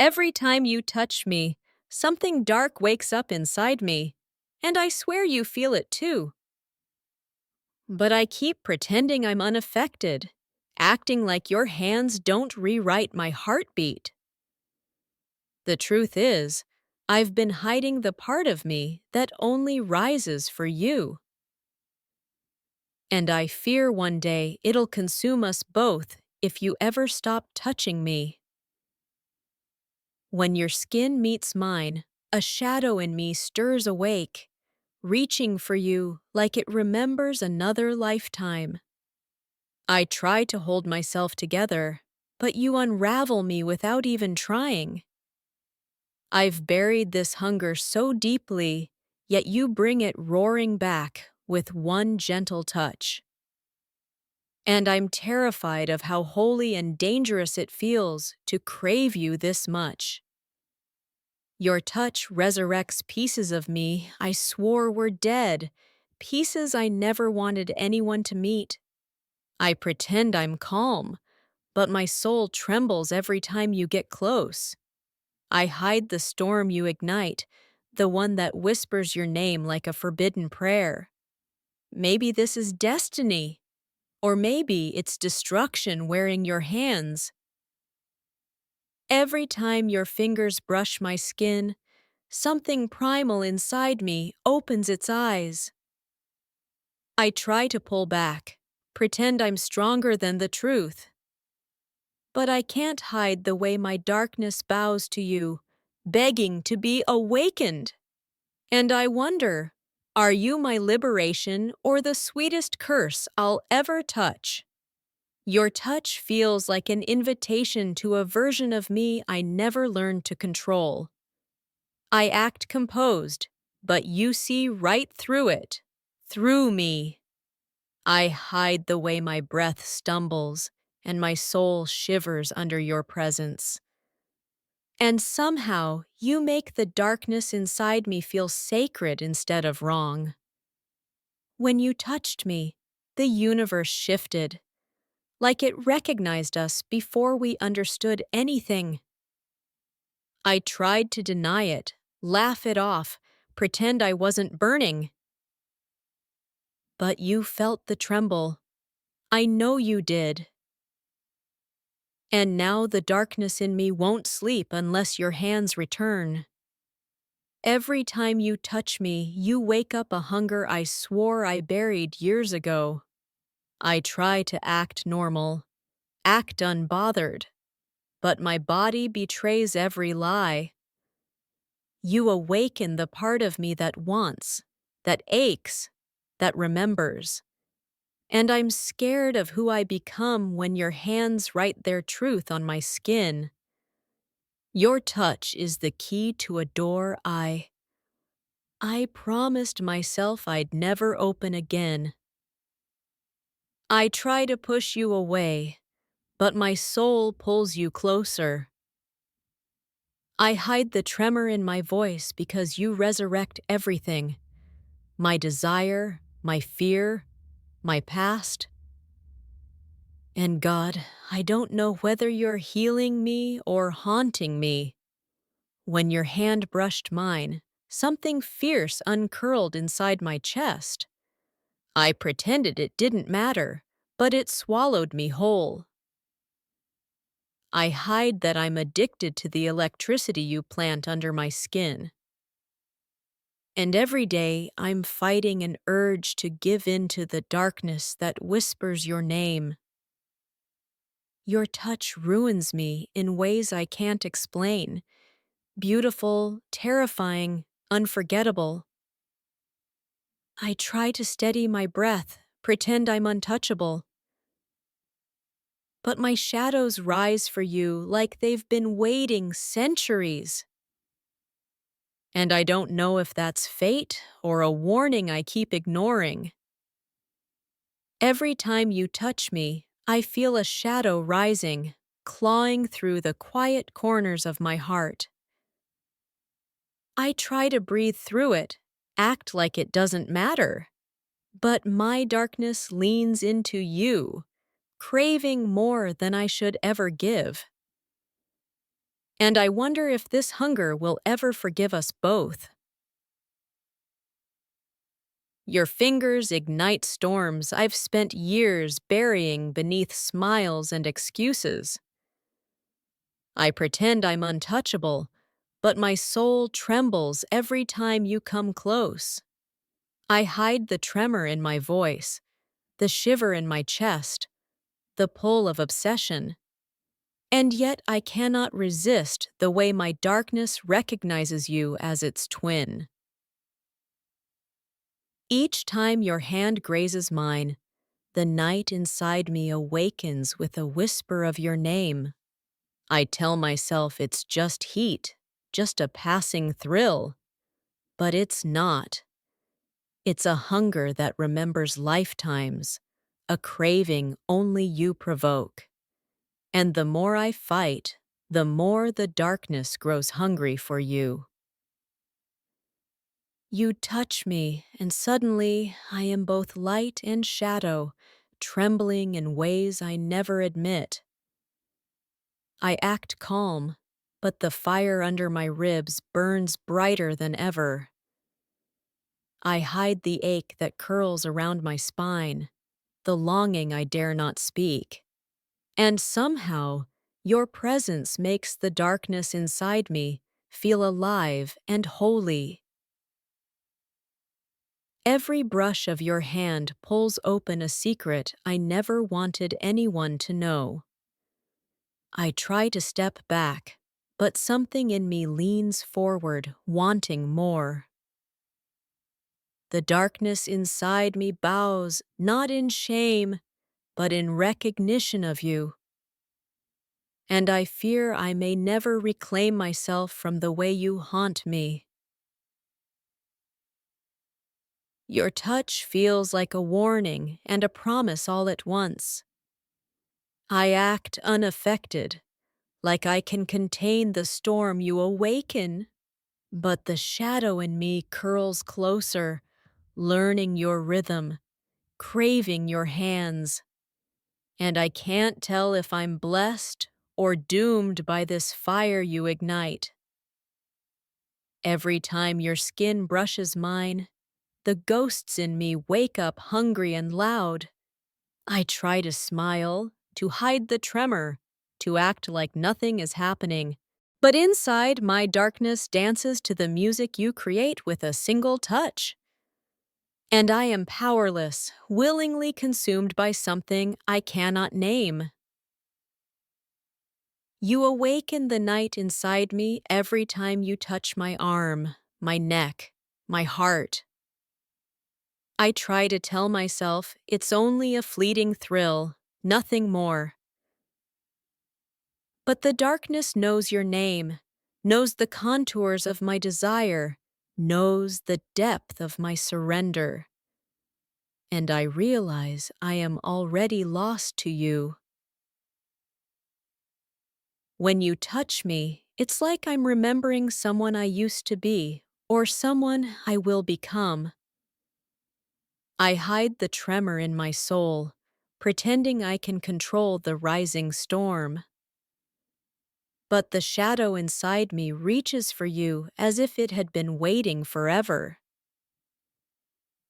Every time you touch me, something dark wakes up inside me, and I swear you feel it too. But I keep pretending I'm unaffected, acting like your hands don't rewrite my heartbeat. The truth is, I've been hiding the part of me that only rises for you. And I fear one day it'll consume us both if you ever stop touching me. When your skin meets mine, a shadow in me stirs awake, reaching for you like it remembers another lifetime. I try to hold myself together, but you unravel me without even trying. I've buried this hunger so deeply, yet you bring it roaring back with one gentle touch. And I'm terrified of how holy and dangerous it feels to crave you this much. Your touch resurrects pieces of me I swore were dead, pieces I never wanted anyone to meet. I pretend I'm calm, but my soul trembles every time you get close. I hide the storm you ignite, the one that whispers your name like a forbidden prayer. Maybe this is destiny, or maybe it's destruction wearing your hands. Every time your fingers brush my skin, something primal inside me opens its eyes. I try to pull back, pretend I'm stronger than the truth. But I can't hide the way my darkness bows to you, begging to be awakened. And I wonder, are you my liberation or the sweetest curse I'll ever touch? Your touch feels like an invitation to a version of me I never learned to control. I act composed, but you see right through it, through me. I hide the way my breath stumbles and my soul shivers under your presence. And somehow you make the darkness inside me feel sacred instead of wrong. When you touched me, the universe shifted, like it recognized us before we understood anything. I tried to deny it, laugh it off, pretend I wasn't burning. But you felt the tremble. I know you did. And now the darkness in me won't sleep unless your hands return. Every time you touch me, you wake up a hunger I swore I buried years ago. I try to act normal, act unbothered, but my body betrays every lie. You awaken the part of me that wants, that aches, that remembers. And I'm scared of who I become when your hands write their truth on my skin. Your touch is the key to a door I promised myself I'd never open again. I try to push you away, but my soul pulls you closer. I hide the tremor in my voice because you resurrect everything. My desire, my fear, my past. And God, I don't know whether you're healing me or haunting me. When your hand brushed mine, something fierce uncurled inside my chest. I pretended it didn't matter, but it swallowed me whole. I hide that I'm addicted to the electricity you plant under my skin. And every day I'm fighting an urge to give in to the darkness that whispers your name. Your touch ruins me in ways I can't explain. Beautiful, terrifying, unforgettable. I try to steady my breath, pretend I'm untouchable. But my shadows rise for you like they've been waiting centuries. And I don't know if that's fate or a warning I keep ignoring. Every time you touch me, I feel a shadow rising, clawing through the quiet corners of my heart. I try to breathe through it, act like it doesn't matter. But my darkness leans into you, craving more than I should ever give. And I wonder if this hunger will ever forgive us both. Your fingers ignite storms I've spent years burying beneath smiles and excuses. I pretend I'm untouchable, but my soul trembles every time you come close. I hide the tremor in my voice, the shiver in my chest, the pull of obsession. And yet I cannot resist the way my darkness recognizes you as its twin. Each time your hand grazes mine, the night inside me awakens with a whisper of your name. I tell myself it's just heat, just a passing thrill, but it's not. It's a hunger that remembers lifetimes, a craving only you provoke. And the more I fight, the more the darkness grows hungry for you. You touch me, and suddenly I am both light and shadow, trembling in ways I never admit. I act calm, but the fire under my ribs burns brighter than ever. I hide the ache that curls around my spine, the longing I dare not speak. And somehow, your presence makes the darkness inside me feel alive and holy. Every brush of your hand pulls open a secret I never wanted anyone to know. I try to step back, but something in me leans forward, wanting more. The darkness inside me bows, not in shame, but in recognition of you. And I fear I may never reclaim myself from the way you haunt me. Your touch feels like a warning and a promise all at once. I act unaffected, like I can contain the storm you awaken. But the shadow in me curls closer, learning your rhythm, craving your hands. And I can't tell if I'm blessed or doomed by this fire you ignite. Every time your skin brushes mine, the ghosts in me wake up hungry and loud. I try to smile, to hide the tremor, to act like nothing is happening. But inside, my darkness dances to the music you create with a single touch. And I am powerless, willingly consumed by something I cannot name. You awaken the night inside me every time you touch my arm, my neck, my heart. I try to tell myself it's only a fleeting thrill, nothing more. But the darkness knows your name, knows the contours of my desire, knows the depth of my surrender. And I realize I am already lost to you. When you touch me, it's like I'm remembering someone I used to be, or someone I will become. I hide the tremor in my soul, pretending I can control the rising storm. But the shadow inside me reaches for you as if it had been waiting forever.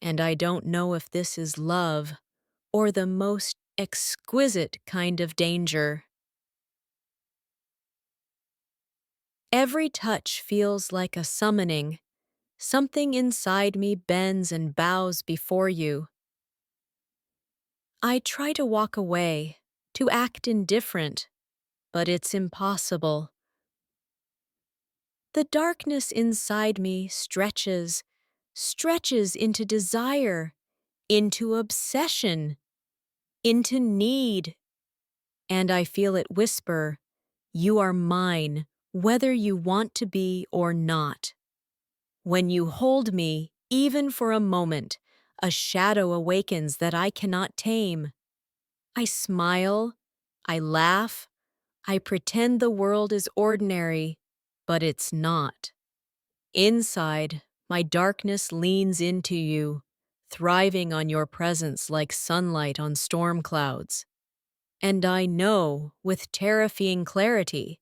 And I don't know if this is love or the most exquisite kind of danger. Every touch feels like a summoning. Something inside me bends and bows before you. I try to walk away, to act indifferent, but it's impossible. The darkness inside me stretches into desire, into obsession, into need. And I feel it whisper, "You are mine, whether you want to be or not." When you hold me, even for a moment, a shadow awakens that I cannot tame. I smile, I laugh, I pretend the world is ordinary, but it's not. Inside, my darkness leans into you, thriving on your presence like sunlight on storm clouds. And I know, with terrifying clarity,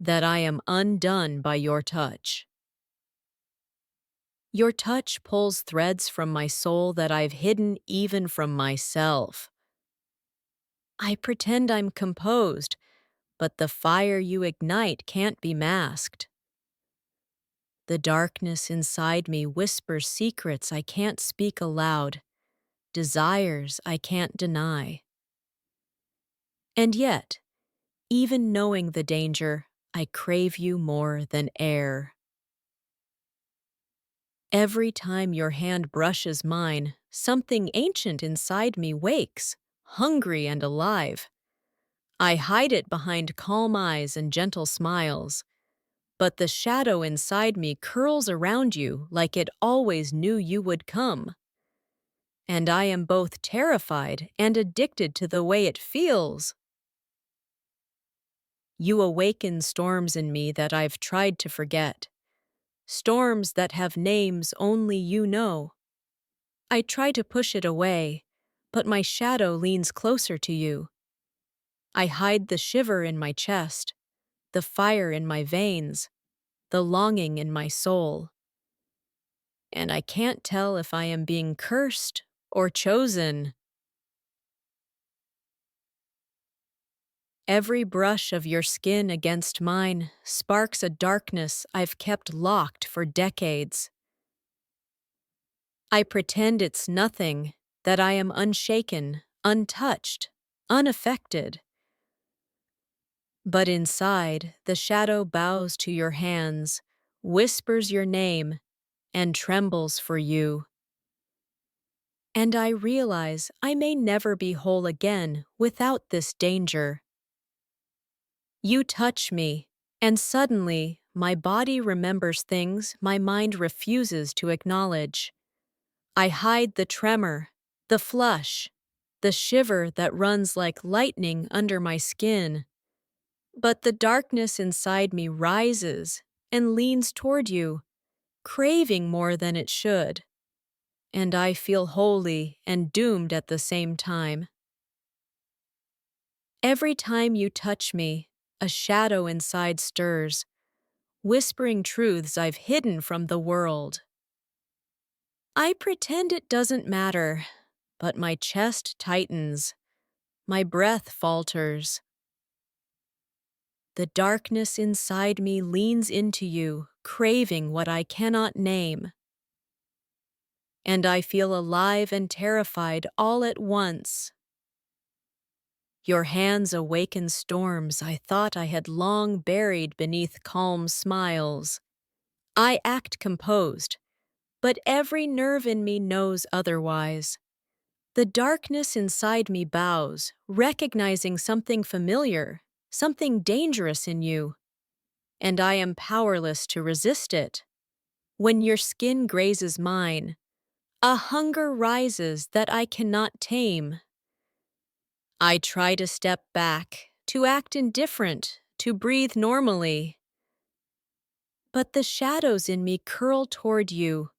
that I am undone by your touch. Your touch pulls threads from my soul that I've hidden even from myself. I pretend I'm composed, but the fire you ignite can't be masked. The darkness inside me whispers secrets I can't speak aloud, desires I can't deny. And yet, even knowing the danger, I crave you more than air. Every time your hand brushes mine, something ancient inside me wakes, hungry and alive. I hide it behind calm eyes and gentle smiles, but the shadow inside me curls around you like it always knew you would come. And I am both terrified and addicted to the way it feels. You awaken storms in me that I've tried to forget, storms that have names only you know. I try to push it away, but my shadow leans closer to you. I hide the shiver in my chest, the fire in my veins, the longing in my soul. And I can't tell if I am being cursed or chosen. Every brush of your skin against mine sparks a darkness I've kept locked for decades. I pretend it's nothing, that I am unshaken, untouched, unaffected. But inside, the shadow bows to your hands, whispers your name, and trembles for you. And I realize I may never be whole again without this danger. You touch me, and suddenly my body remembers things my mind refuses to acknowledge. I hide the tremor, the flush, the shiver that runs like lightning under my skin. But the darkness inside me rises and leans toward you, craving more than it should. And I feel holy and doomed at the same time. Every time you touch me, a shadow inside stirs, whispering truths I've hidden from the world. I pretend it doesn't matter, but my chest tightens, my breath falters. The darkness inside me leans into you, craving what I cannot name. And I feel alive and terrified all at once. Your hands awaken storms I thought I had long buried beneath calm smiles. I act composed, but every nerve in me knows otherwise. The darkness inside me bows, recognizing something familiar, something dangerous in you, and I am powerless to resist it. When your skin grazes mine, a hunger rises that I cannot tame. I try to step back, to act indifferent, to breathe normally. But the shadows in me curl toward you,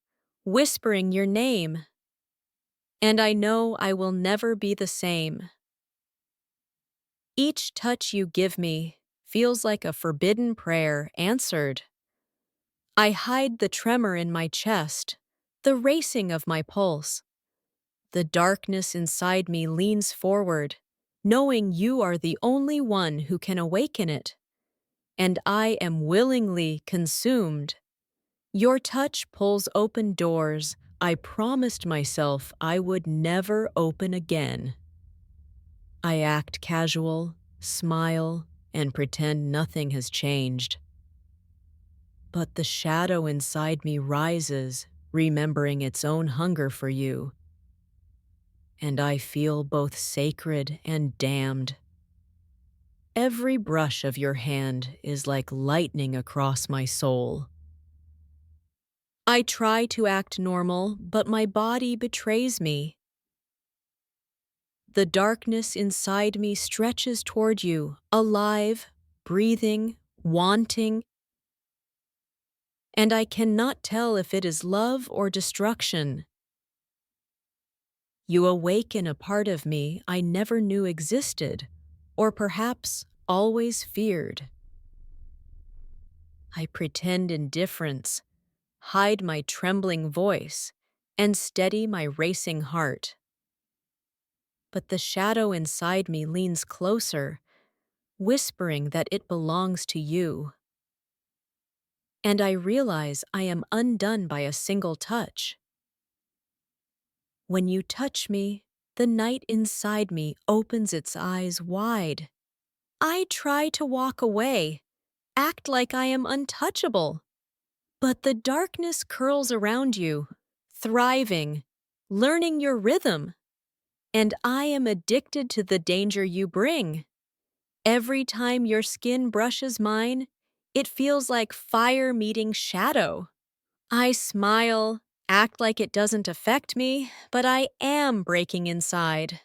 whispering your name. And I know I will never be the same. Each touch you give me feels like a forbidden prayer answered. I hide the tremor in my chest, the racing of my pulse. The darkness inside me leans forward, knowing you are the only one who can awaken it. And I am willingly consumed. Your touch pulls open doors I promised myself I would never open again. I act casual, smile, and pretend nothing has changed. But the shadow inside me rises, remembering its own hunger for you. And I feel both sacred and damned. Every brush of your hand is like lightning across my soul. I try to act normal, but my body betrays me. The darkness inside me stretches toward you, alive, breathing, wanting, and I cannot tell if it is love or destruction. You awaken a part of me I never knew existed, or perhaps always feared. I pretend indifference, hide my trembling voice, and steady my racing heart. But the shadow inside me leans closer, whispering that it belongs to you. And I realize I am undone by a single touch. When you touch me, the night inside me opens its eyes wide. I try to walk away, act like I am untouchable. But the darkness curls around you, thriving, learning your rhythm. And I am addicted to the danger you bring. Every time your skin brushes mine, it feels like fire meeting shadow. I smile, act like it doesn't affect me, but I am breaking inside.